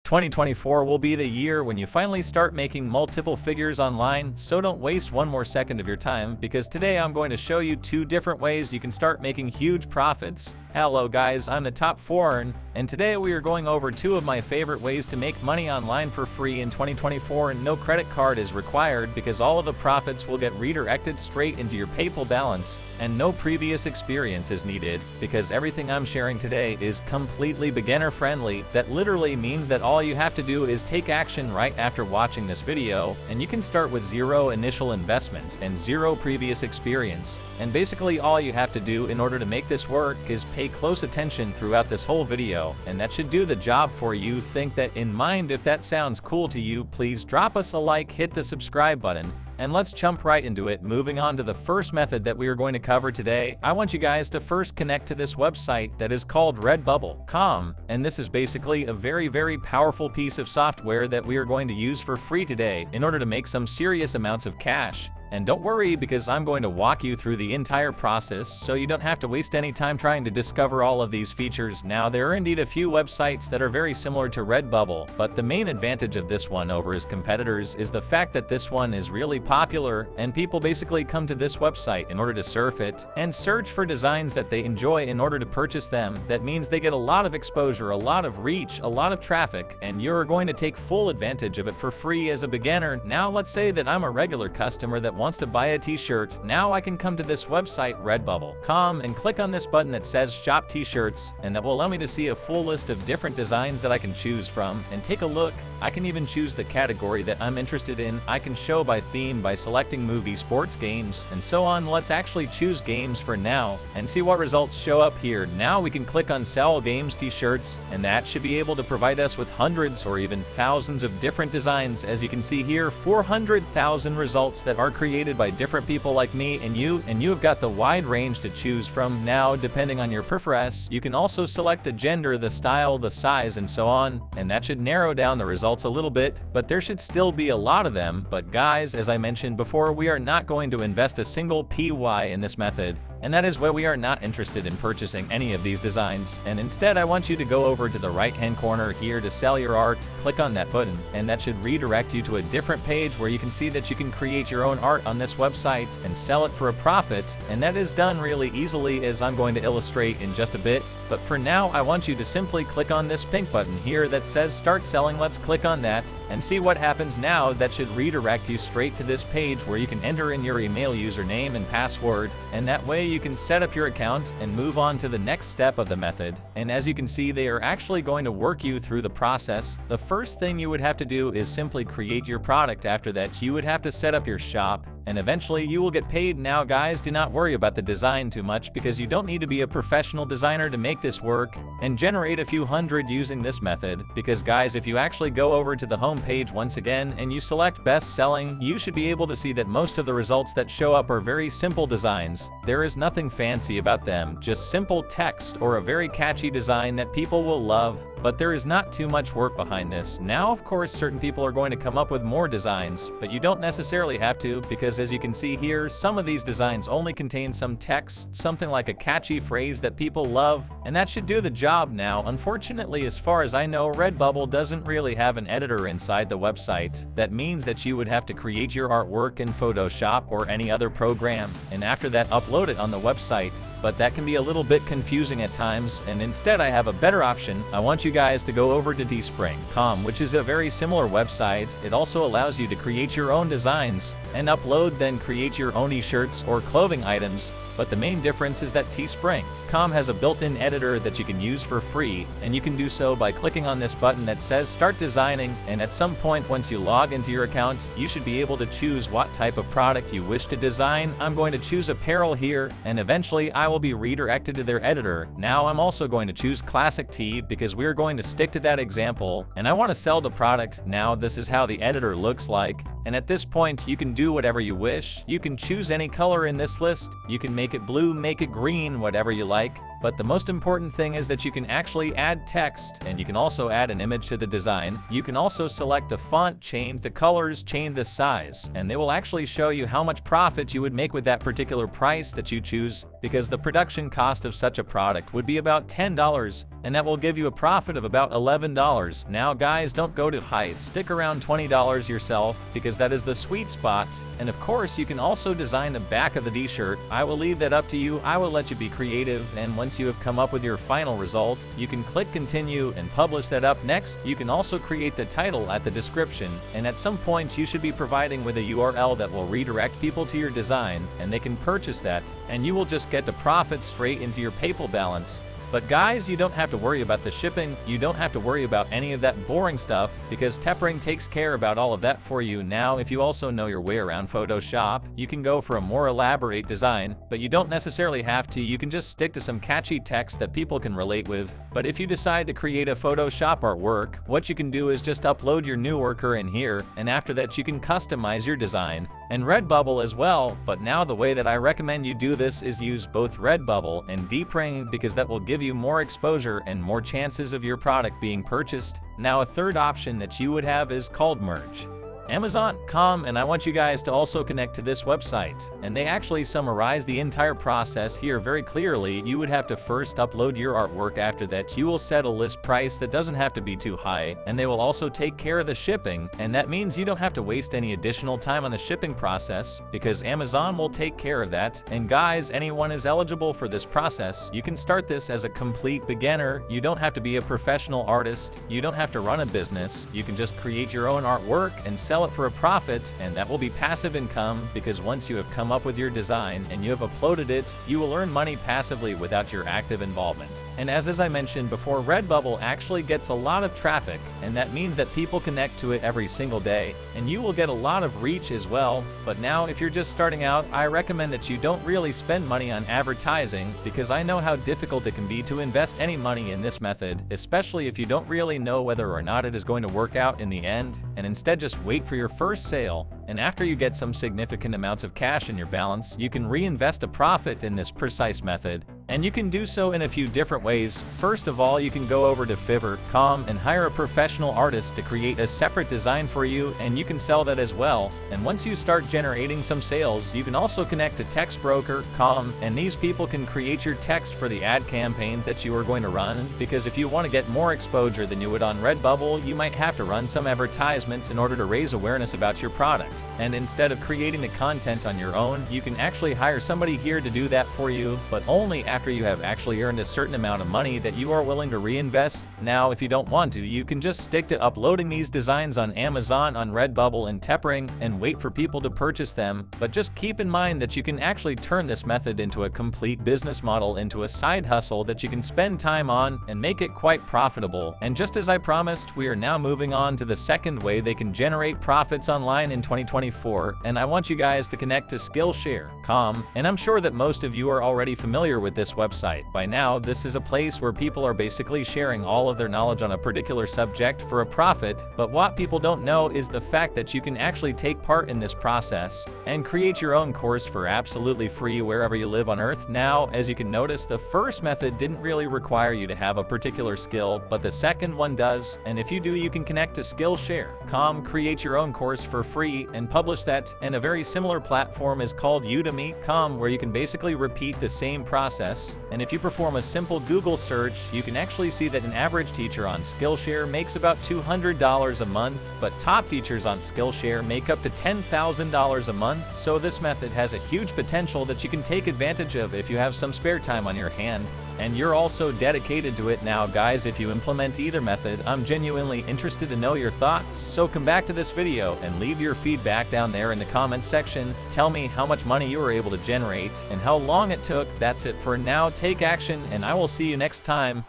2024 will be the year when you finally start making multiple figures online, so don't waste one more second of your time, because today I'm going to show you 2 different ways you can start making huge profits. Hello guys, I'm the Top Foreign, and today we are going over 2 of my favorite ways to make money online for free in 2024, and no credit card is required because all of the profits will get redirected straight into your PayPal balance, and no previous experience is needed, because everything I'm sharing today is completely beginner friendly. That literally means that all you have to do is take action right after watching this video, and you can start with 0 initial investment and 0 previous experience. And basically all you have to do in order to make this work is pay close attention throughout this whole video, and that should do the job for you. Think that in mind. If that sounds cool to you, please drop us a like, hit the subscribe button, and let's jump right into it. Moving on to the first method that we are going to cover today, I want you guys to first connect to this website that is called Redbubble.com, and this is basically a very powerful piece of software that we are going to use for free today in order to make some serious amounts of cash. And don't worry, because I'm going to walk you through the entire process so you don't have to waste any time trying to discover all of these features. Now, there are indeed a few websites that are very similar to Redbubble, but the main advantage of this one over its competitors is the fact that this one is really popular, and people basically come to this website in order to surf it and search for designs that they enjoy in order to purchase them. That means they get a lot of exposure, a lot of reach, a lot of traffic, and you're going to take full advantage of it for free as a beginner. Now, let's say that I'm a regular customer that wants to buy a t-shirt. Now I can come to this website Redbubble.com and click on this button that says Shop T-shirts, and that will allow me to see a full list of different designs that I can choose from and take a look. I can even choose the category that I'm interested in. I can show by theme by selecting movie, sports, games, and so on. Let's actually choose games for now and see what results show up here. Now we can click on Sell Games T-shirts, and that should be able to provide us with hundreds or even thousands of different designs. As you can see here, 400,000 results that are created by different people like me and you have got the wide range to choose from. Now, depending on your preference, you can also select the gender, the style, the size, and so on, and that should narrow down the results a little bit, but there should still be a lot of them. But guys, as I mentioned before, we are not going to invest a single PY in this method, and that is why we are not interested in purchasing any of these designs. And instead, I want you to go over to the right-hand corner here to sell your art. Click on that button, and that should redirect you to a different page where you can see that you can create your own art on this website and sell it for a profit. And that is done really easily, as I'm going to illustrate in just a bit. But for now, I want you to simply click on this pink button here that says Start Selling. Let's click on that and see what happens now. That should redirect you straight to this page where you can enter in your email username and password, and that way you can set up your account and move on to the next step of the method. And as you can see, they are actually going to work you through the process. The first thing you would have to do is simply create your product. After that, you would have to set up your shop, and eventually you will get paid. Now guys, do not worry about the design too much, because you don't need to be a professional designer to make this work and generate a few hundred using this method. Because guys, if you actually go over to the home page once again and you select best selling, you should be able to see that most of the results that show up are very simple designs. There is nothing fancy about them, just simple text or a very catchy design that people will love. But there is not too much work behind this. Now, of course, certain people are going to come up with more designs, but you don't necessarily have to, because as you can see here, some of these designs only contain some text, something like a catchy phrase that people love, and that should do the job. Now, unfortunately, as far as I know, Redbubble doesn't really have an editor inside the website. That means that you would have to create your artwork in Photoshop or any other program, and after that upload it on the website. But that can be a little bit confusing at times, and instead I have a better option. I want you guys to go over to Teespring.com, which is a very similar website. It also allows you to create your own designs and upload, then create your own t-shirts or clothing items. But the main difference is that Teespring.com has a built-in editor that you can use for free, and you can do so by clicking on this button that says Start Designing, and at some point once you log into your account, you should be able to choose what type of product you wish to design. I'm going to choose apparel here, and eventually I will be redirected to their editor. Now I'm also going to choose classic tee, because we're going to stick to that example, and I want to sell the product. Now this is how the editor looks like, and at this point you can do whatever you wish. You can choose any color in this list. You can make it blue, make it green, whatever you like. But the most important thing is that you can actually add text, and you can also add an image to the design. You can also select the font, change the colors, change the size, and they will actually show you how much profit you would make with that particular price that you choose, because the production cost of such a product would be about $10, and that will give you a profit of about $11. Now guys, don't go too high, stick around $20 yourself, because that is the sweet spot. And of course, you can also design the back of the t-shirt. I will leave that up to you. I will let you be creative, and once you have come up with your final result, you can click continue and publish that up. Next, you can also create the title at the description, and at some point you should be providing with a URL that will redirect people to your design, and they can purchase that, and you will just get the profit straight into your PayPal balance. But guys, you don't have to worry about the shipping, you don't have to worry about any of that boring stuff, because Teppering takes care about all of that for you. Now, if you also know your way around Photoshop, you can go for a more elaborate design, but you don't necessarily have to. You can just stick to some catchy text that people can relate with. But if you decide to create a Photoshop artwork, what you can do is just upload your new worker in here, and after that you can customize your design. And Redbubble as well, but now the way that I recommend you do this is use both Redbubble and Teppering, because that will give you more exposure and more chances of your product being purchased. Now a third option that you would have is called Merge. Amazon.com, and I want you guys to also connect to this website, and they actually summarize the entire process here very clearly. You would have to first upload your artwork. After that, you will set a list price that doesn't have to be too high, and they will also take care of the shipping, and that means you don't have to waste any additional time on the shipping process, because Amazon will take care of that. And guys, anyone is eligible for this process. You can start this as a complete beginner. You don't have to be a professional artist, you don't have to run a business, you can just create your own artwork and sell it for a profit, and that will be passive income, because once you have come up with your design and you have uploaded it, you will earn money passively without your active involvement. And as I mentioned before, Redbubble actually gets a lot of traffic, and that means that people connect to it every single day, and you will get a lot of reach as well. But now, if you're just starting out, I recommend that you don't really spend money on advertising, because I know how difficult it can be to invest any money in this method, especially if you don't really know whether or not it is going to work out in the end, and instead just wait for your first sale. And after you get some significant amounts of cash in your balance, you can reinvest a profit in this precise method. And you can do so in a few different ways. First of all, you can go over to Fiverr.com and hire a professional artist to create a separate design for you, and you can sell that as well. And once you start generating some sales, you can also connect to textbroker.com, and these people can create your text for the ad campaigns that you are going to run, because if you want to get more exposure than you would on Redbubble, you might have to run some advertisements in order to raise awareness about your product. And instead of creating the content on your own, you can actually hire somebody here to do that for you, but only after you have actually earned a certain amount of money that you are willing to reinvest. Now, if you don't want to, you can just stick to uploading these designs on Amazon, on Redbubble, and Teppering, and wait for people to purchase them. But just keep in mind that you can actually turn this method into a complete business model, into a side hustle that you can spend time on and make it quite profitable. And just as I promised, we are now moving on to the second way they can generate profits online in 2024, and I want you guys to connect to Skillshare.com, and I'm sure that most of you are already familiar with this website by now. This is a place where people are basically sharing all of their knowledge on a particular subject for a profit, but what people don't know is the fact that you can actually take part in this process and create your own course for absolutely free wherever you live on Earth. Now, as you can notice, the first method didn't really require you to have a particular skill, but the second one does, and if you do, you can connect to Skillshare.com, create your own course for free, and publish that. And a very similar platform is called Udemy.com, where you can basically repeat the same process. And if you perform a simple Google search, you can actually see that an average teacher on Skillshare makes about $200 a month, but top teachers on Skillshare make up to $10,000 a month. So this method has a huge potential that you can take advantage of if you have some spare time on your hand, and you're also dedicated to it. Now guys, if you implement either method, I'm genuinely interested to know your thoughts, so come back to this video and leave your feedback down there in the comments section. Tell me how much money you were able to generate and how long it took. That's it for now. Take action, and I will see you next time.